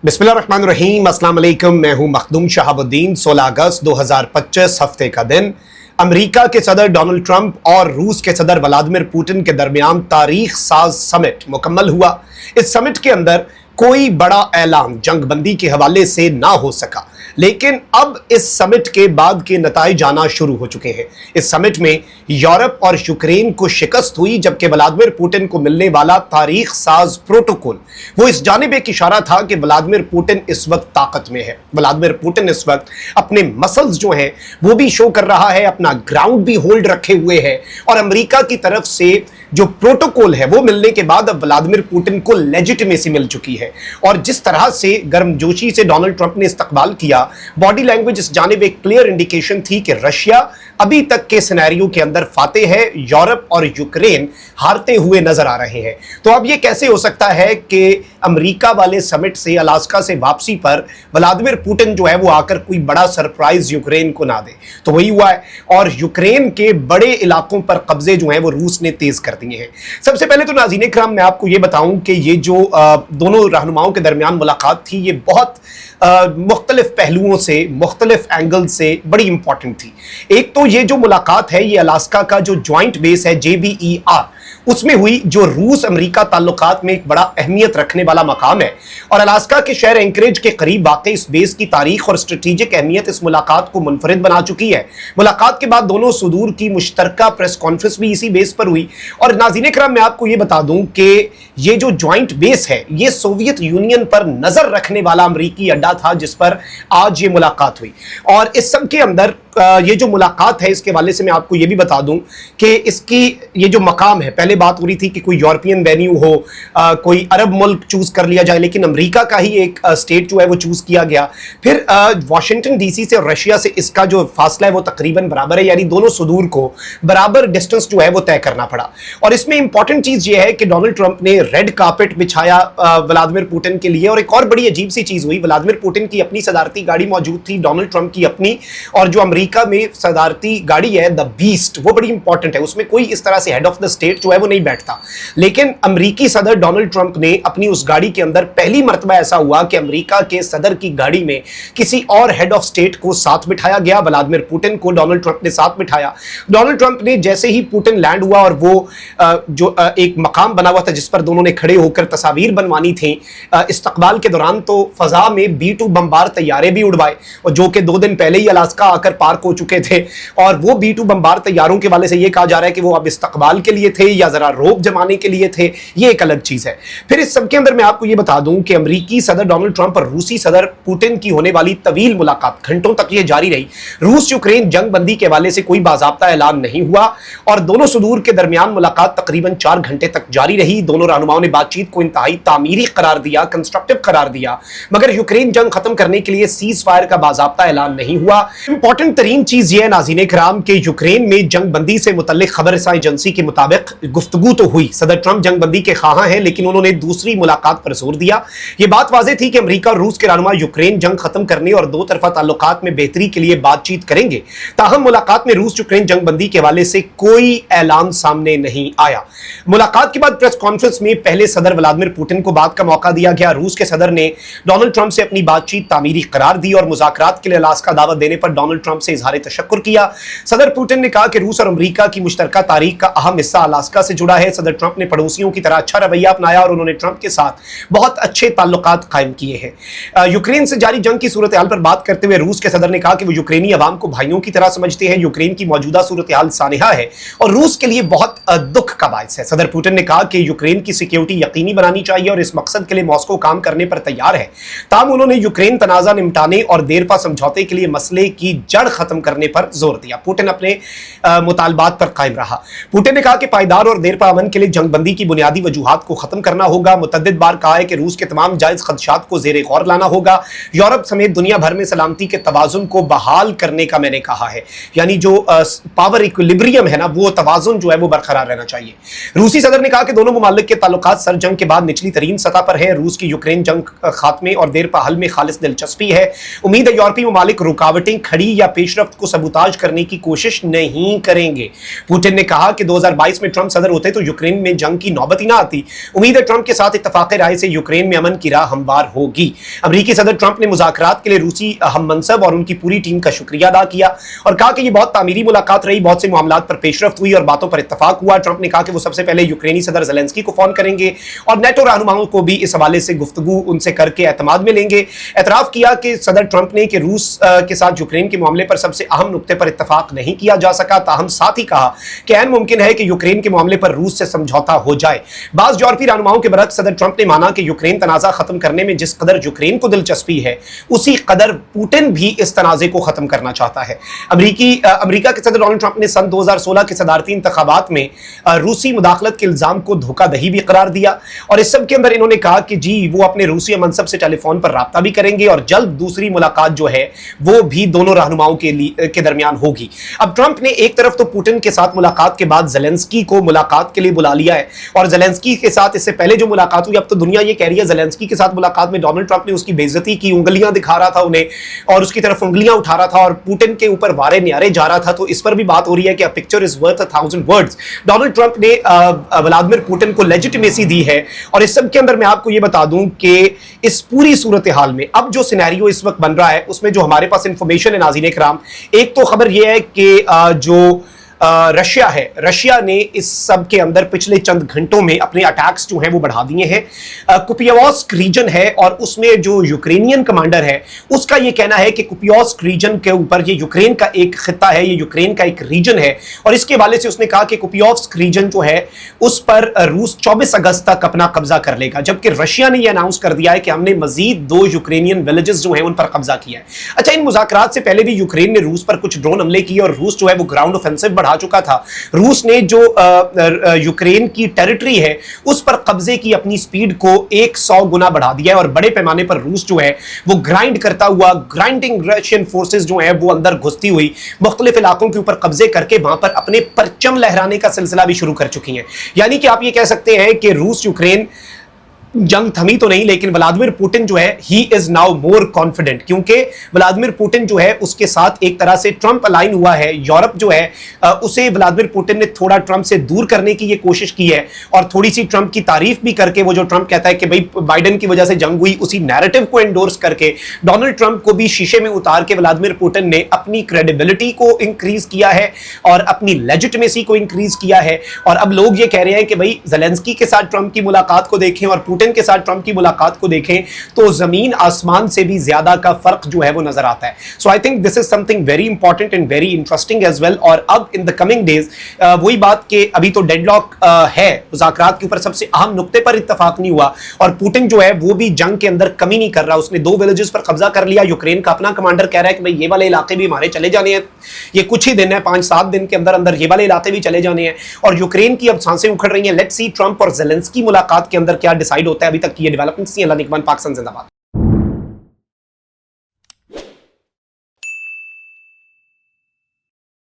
बिस्मिल्लाहिर्रहमानिर्रहीम, अस्सलाम वालेकुम। मैं हूं मखदूम शहाबुद्दीन। 16 अगस्त 2025 हफ्ते का दिन अमेरिका के सदर डोनाल्ड ट्रंप और रूस के सदर व्लादिमीर पुतिन के दरमियान तारीख साज समिट मुकम्मल हुआ। इस समिट के अंदर कोई बड़ा ऐलान जंगबंदी के हवाले से ना हो सका, लेकिन अब इस समिट के बाद के नताइज आना शुरू हो चुके हैं। इस समिट में यूरोप और यूक्रेन को शिकस्त हुई, जबकि व्लादिमीर पुतिन को मिलने वाला तारीख साज प्रोटोकॉल वो इस जानिब एक इशारा था कि व्लादिमीर पुतिन इस वक्त ताकत में है। व्लादिमीर पुतिन इस वक्त अपने मसल्स जो हैं वो भी शो कर रहा है, अपना ग्राउंड भी होल्ड रखे हुए है, और अमेरिका की तरफ से जो प्रोटोकॉल है वो मिलने के बाद अब व्लादिमीर पुतिन को लेजिटिमेसी मिल चुकी है। और जिस तरह से गर्मजोशी से डोनाल्ड ट्रंप ने इस्तकबाल किया, बॉडी लैंग्वेज इस जानिब एक क्लियर इंडिकेशन थी कि रशिया अभी तक के सिनेरियो के अंदर फाते है, यूरोप और यूक्रेन हारते हुए नजर आ रहे हैं। तो अब यह कैसे हो सकता है कि अमेरिका वाले समिट से, अलास्का से वापसी पर व्लादिमीर पुतिन जो है वो आकर कोई बड़ा सरप्राइज यूक्रेन को ना दे? तो वही हुआ है, और यूक्रेन के बड़े इलाकों पर कब्जे जो हैं वो रूस ने तेज कर दिए हैं। सबसे पहले तो नाज़रीन इकराम, मैं आपको ये बताऊं कि ये जो दोनों रहनुमाओं के दरमियान मुलाकात थी, ये बहुत मुख्तलिफ पहलुओं से, मुख्तलिफ एंगल से बड़ी इंपॉर्टेंट थी। एक तो ये जो मुलाकात है, ये अलास्का का जो ज्वाइंट बेस है JBER, उसमें हुई, जो रूस अमेरिका ताल्लुकात में एक बड़ा अहमियत रखने वाला मकाम है। और अलास्का के शहर एंकरेज के करीब वाक़ इस बेस की तारीख और स्ट्रेटेजिक अहमियत इस मुलाकात को मुनफरिद बना चुकी है। मुलाकात के बाद दोनों सुदूर की मुश्तरका प्रेस कॉन्फ्रेंस भी इसी बेस पर हुई। और नाज़रीन इकराम, मैं आपको ये बता दूं कि ये जो ज्वाइंट बेस है, ये सोवियत यूनियन पर नजर रखने वाला अमरीकी अड्डा था, जिस पर आज ये मुलाकात हुई। और इस सब के अंदर ये जो मुलाकात है, इसके हवाले से मैं आपको ये भी बता दूं कि इसकी ये जो मकाम है, पहले बात हो रही थी कि कोई यूरोपियन वेन्यू हो, कोई अरब मुल्क चूज कर लिया जाए, लेकिन अमेरिका का ही एक स्टेट जो है वो चूज किया गया। फिर वाशिंगटन DC से और रशिया से इसका जो फासला है वो तकरीबन बराबर है, यानी दोनों सुदूर को बराबर डिस्टेंस जो है वो तय करना पड़ा। और इसमें इंपॉर्टेंट चीज ये है कि डोनाल्ड ट्रंप ने रेड कार्पेट बिछाया व्लादिमीर पुतिन के लिए। और एक और बड़ी अजीब सी चीज हुई, व्लादिमीर पुतिन की अपनी सदारती गाड़ी मौजूद थी, डोनाल्ड ट्रंप की अपनी, और जो अमेरिका में सदारती गाड़ी है द बीस्ट, वो बड़ी इंपॉर्टेंट है, उसमें कोई इस तरह से हेड ऑफ द स्टेट जो है वो नहीं बैठता। लेकिन अमेरिकी सदर डोनाल्ड ट्रंप ने अपनी उस गाड़ी के अंदर पहली मर्तबा ऐसा हुआ कि अमेरिका के सदर की गाड़ी में किसी और हेड ऑफ स्टेट को साथ बिठाया गया। व्लादिमीर पुतिन को डोनाल्ड ट्रंप ने साथ बिठाया। डोनाल्ड ट्रंप ने जैसे ही पुतिन लैंड हुआ, और वो जो एक मकाम बना हुआ था जिस पर दोनों ने खड़े होकर तस्वीर बनवानी थी इस्तकबाल के दौरान, तो फजा में B-2 बमबार तैयारे भी उड़वाए, और जो कि 2 दिन पहले ही अलास्का आकर पार्क हो चुके थे। और वो B-2 बमबार तैयारों के वाले से ये कहा जा रहा है कि वो अब इस्तकबाल के लिए थे या जरा रोब जमाने के लिए थे, ये एक अलग चीज है। फिर इस सब के अंदर मैं आपको ये बता दूं कि अमेरिकी सदर डोनाल्ड ट्रंप और रूसी सदर पुतिन की होने वाली तवील मुलाकात घंटों तक ये जारी रही। रूस यूक्रेन जंग बंदी के हवाले से कोई बाज़ाब्ता ऐलान नहीं हुआ, और दोनों सुदूर के दरमियान मुलाकात तकरीबन 4 घंटे तक जारी रही। दोनों रहनुमाओं ने बातचीत को इंतहाई तामीरी करार दिया, कंस्ट्रक्टिव करार दिया, मगर यूक्रेन जंग खत्म करने के लिए सीज फायर का बाज़ाब्ता ऐलान नहीं हुआ। इंपॉर्टेंट तरीन चीज ये नाज़रीन इकराम के यूक्रेन में जंग बंदी से मुतल्लिक खबर रसाई एजेंसी के मुताबिक गुफ्तगू तो हुई, सदर ट्रंप जंग बंदी के ख्वाह हैं, लेकिन उन्होंने दूसरी मुलाकात पर जोर दिया। यह बात वाज़ेह थी कि अमेरिका और रूस के रहनुमा यूक्रेन जंग खत्म करने और दो तरफा ताल्लुकात में बेहतरी के लिए बातचीत करेंगे। ताहम मुलाकात में रूस यूक्रेन जंग बंदी के हवाले से कोई ऐलान सामने नहीं आया। मुलाकात के बाद प्रेस कॉन्फ्रेंस में पहले सदर व्लादिमीर पुतिन को बात का मौका दिया गया। रूस के सदर ने डोनाल्ड ट्रंप से अपनी बातचीत तामीरी करार दी, और मुज़ाकरात के लिए अलास्का दावत देने पर डोनाल्ड ट्रंप से इजहार तशक्कुर किया। सदर पुतिन ने कहा कि रूस और अमेरिका की मुश्तरका तारीख का अहम हिस्सा अलास्का से जुड़ा है। सदर ट्रंप ने पड़ोसियों की तरह अच्छा रवैया अपनाया, और उन्होंने ट्रंप के साथ बहुत अच्छे ताल्लुकात कायम किए हैं। यूक्रेन से जारी जंग की सूरत हाल पर बात करते हुए रूस के सदर ने कहा कि वो यूक्रेनी अवाम को भाइयों की तरह समझते हैं। यूक्रेन की मौजूदा सूरत हाल सानहा है और रूस के लिए बहुत दुख का बायस है। सदर पुतिन ने कहा कि यूक्रेन की सिक्योरिटी यकीनी बनानी चाहिए, और इस मकसद के लिए मॉस्को काम करने पर तैयार है। ताहम उन्होंने यूक्रेन तनाज़ा निपटाने और देरपा समझौते के लिए मसले की जड़ खत्म करने पर जोर दिया। पुतिन अपने मुतालबात पर कायम रहा। पुतिन ने कहा कि पायदार और देरपा अमन के लिए जंगबंदी की बुनियादी वजूहात को खत्म करना होगा। मुतअद्दिद बार कहा है कि रूस के तमाम जायज खदशात को ज़ेरे गौर लाना होगा। यूरोप समेत दुनिया भर में सलामती के तवाज़ुन को बहाल करने का मैंने कहा है, यानी जो पावर इक्विलिब्रियम है ना, वो तवाज़ुन जो है वो बरकरार रहना चाहिए। रूसी सदर ने कहा कि दोनों मुमालिक के ताल्लुकात सर जंग के बाद निचली तरीन सतह पर है। रूस की यूक्रेन जंग खात्मे और देरपा हल में खालिस दिलचस्पी है। उम्मीद है यूरोपीय मुमालिक रुकावटें खड़ी या पेश پیش رفت کو सबूताज करने की कोशिश नहीं करेंगे। पुतिन ने कहा कि 2022 में ट्रंप सदर होते तो यूक्रेन में जंग की नौबत ही ना आती। उम्मीद है ट्रंप के साथ इत्तफाक राय से यूक्रेन में अमन की राह हमवार होगी। अमरीकी सदर ट्रंप ने मुज़ाकरात के लिए रूसी हम मनसब और उनकी पूरी टीम का शुक्रिया अदा किया और कहा कि ये बहुत तामीरी मुलाकात रही, बहुत से मामलात पर पेशरफ्त हुई और बातों पर इत्तफाक हुआ। ट्रंप ने कहा कि वो सबसे पहले यूक्रेनी सदर ज़ेलेंस्की को फोन करेंगे और नेटो रहनुमाओं को भी इस हवाले से गुफ्तगू उनसे करके एतमाद में लेंगे। एतराफ़ किया कि सदर ट्रंप ने कि रूस के साथ यूक्रेन के मामले पर सबसे अहम नुक्ते पर इत्तफाक नहीं किया जा सका, ताहम साथ ही कहा कि ऐन मुमकिन है कि यूक्रेन के मामले पर रूस से समझौता हो जाए। बाज़ यूरोपीय रहनुमाओं के बरक्स सदर ट्रंप ने माना कि यूक्रेन तनाज़ा खत्म करने में जिस कदर यूक्रेन को दिलचस्पी है उसी कदर पुतिन भी इस तनाज़े को खत्म करना चाहता है। अमेरिका के सदर डोनाल्ड ट्रंप ने सन 2016 के सदारती इंतखाबात में रूसी मुदाखलत के इल्जाम को धोखादही भी करार दिया और इस सब के अंदर इन्होंने कहा कि जी वो अपने रूसी मनसब से टेलीफोन पर राब्ता भी करेंगे और जल्द दूसरी मुलाकात जो है वो भी दोनों रहनुमाओं के दरमियान होगी। अब ट्रंप ने एक तरफ तो पुतिन के साथ मुलाकात के बाद ज़ेलेंस्की को मुलाकात के लिए बुला लिया है और ज़ेलेंस्की के साथ इससे पहले जो मुलाकात हुई, अब तो दुनिया ये कह रही है ज़ेलेंस्की के साथ मुलाकात में डोनाल्ड ट्रंप ने उसकी बेइज्जती की, उंगलियां दिखा रहा था उन्हें और उसकी तरफ उंगलियां उठा रहा था और पुतिन के ऊपर वारे न्यारे जा रहा था। तो इस पर भी बात हो रही है कि a picture is worth 1000 words. Donald Trump ने व्लादिमीर पुतिन को लेजिटिमेसी दी है और इस सब के अंदर मैं आपको ये बता दूं कि इस पूरी सूरत हाल में अब जो सिनेरियो इस वक्त बन रहा है उसमें जो हमारे पास इंफॉर्मेशन है नाज़रीन इकराम, एक तो खबर यह है कि जो रशिया है, रशिया ने इस सब के अंदर पिछले चंद घंटों में अपने अटैक्स जो हैं वो बढ़ा दिए हैं। कुपियावस्क रीजन है और उसमें जो यूक्रेनियन कमांडर है उसका ये कहना है कि कुपियावस्क रीजन के ऊपर, ये यूक्रेन का एक खिता है, ये यूक्रेन का एक रीजन है और इसके हवाले से उसने कहा कि कुपियावस्क रीजन जो है उस पर रूस 24 अगस्त तक अपना कब्जा कर लेगा, जबकि रशिया ने यह अनाउंस कर दिया है कि हमने मजीद 2 यूक्रेनियन विलेजेस जो हैं उन पर कब्जा किया है। अच्छा, इन मुज़ाकरात से पहले भी यूक्रेन ने रूस पर कुछ ड्रोन हमले किए और रूस जो है वो ग्राउंड ऑफेंसिव बढ़ा चुका था। रूस ने जो यूक्रेन की टेरिटरी है उस पर कब्जे की अपनी स्पीड को 100 गुना बढ़ा दिया है और बड़े पैमाने पर रूस जो है वो ग्राइंड करता हुआ, ग्राइंडिंग रशियन फोर्सेस जो है वो अंदर घुसती हुई मुख्तलिफ इलाकों के ऊपर कब्जे करके वहां पर अपने परचम लहराने का सिलसिला भी शुरू कर चुकी हैं। यानी कि आप ये कह सकते हैं कि रूस यूक्रेन जंग थमी तो नहीं, लेकिन व्लादिमीर पुतिन जो है he is now more confident, क्योंकि व्लादिमीर पुतिन जो है उसके साथ एक तरह से ट्रंप अलाइन हुआ है। यूरोप जो है उसे व्लादिमीर पुतिन ने थोड़ा ट्रंप से दूर करने की ये कोशिश की है और थोड़ी सी ट्रंप की तारीफ भी करके, वो जो ट्रंप कहता है कि भाई बाइडेन की वजह से जंग हुई, उसी नैरेटिव को एंडोर्स करके डोनाल्ड ट्रंप को भी शीशे में उतार के व्लादिमीर पुतिन ने अपनी क्रेडिबिलिटी को इंक्रीज किया है और अपनी लेजिटिमेसी को इंक्रीज किया है। और अब लोग ये कह रहे हैं कि भाई ज़ेलेंस्की के साथ ट्रंप की मुलाकात को देखें और पुतिन के साथ ट्रंप की मुलाकात को देखें तो जमीन आसमान से भी ज्यादा का फर्क जो है वो नजर आता है। So I think this is something very important and very interesting as well. और अब इन द कमिंग डेज वही बात कि अभी तो डेडलॉक है, मुज़ाकरात के ऊपर सबसे अहम नुक्ते पर इत्तफाक नहीं हुआ और पुतिन जो है वो भी जंग के अंदर कमी नहीं कर रहा। उसने 2 विलेजेस पर कब्जा कर लिया। यूक्रेन का अपना कमांडर कह रहा है कि भाई ये वाले इलाके भी हमारे चले जाने हैं, ये कुछ ही दिन है, 5-7 दिन के अंदर अंदर ये वाले इलाके भी चले जाने हैं और यूक्रेन की अब सांसें उखड़ रही हैं। लेट्स सी ट्रंप और ज़ेलेंस्की मुलाकात के अंदर क्या डिसाइड होता है। अभी तक की ये डेवलपमेंट्स थी। अल्लाह निगहबान, पाकिस्तान जिंदाबाद।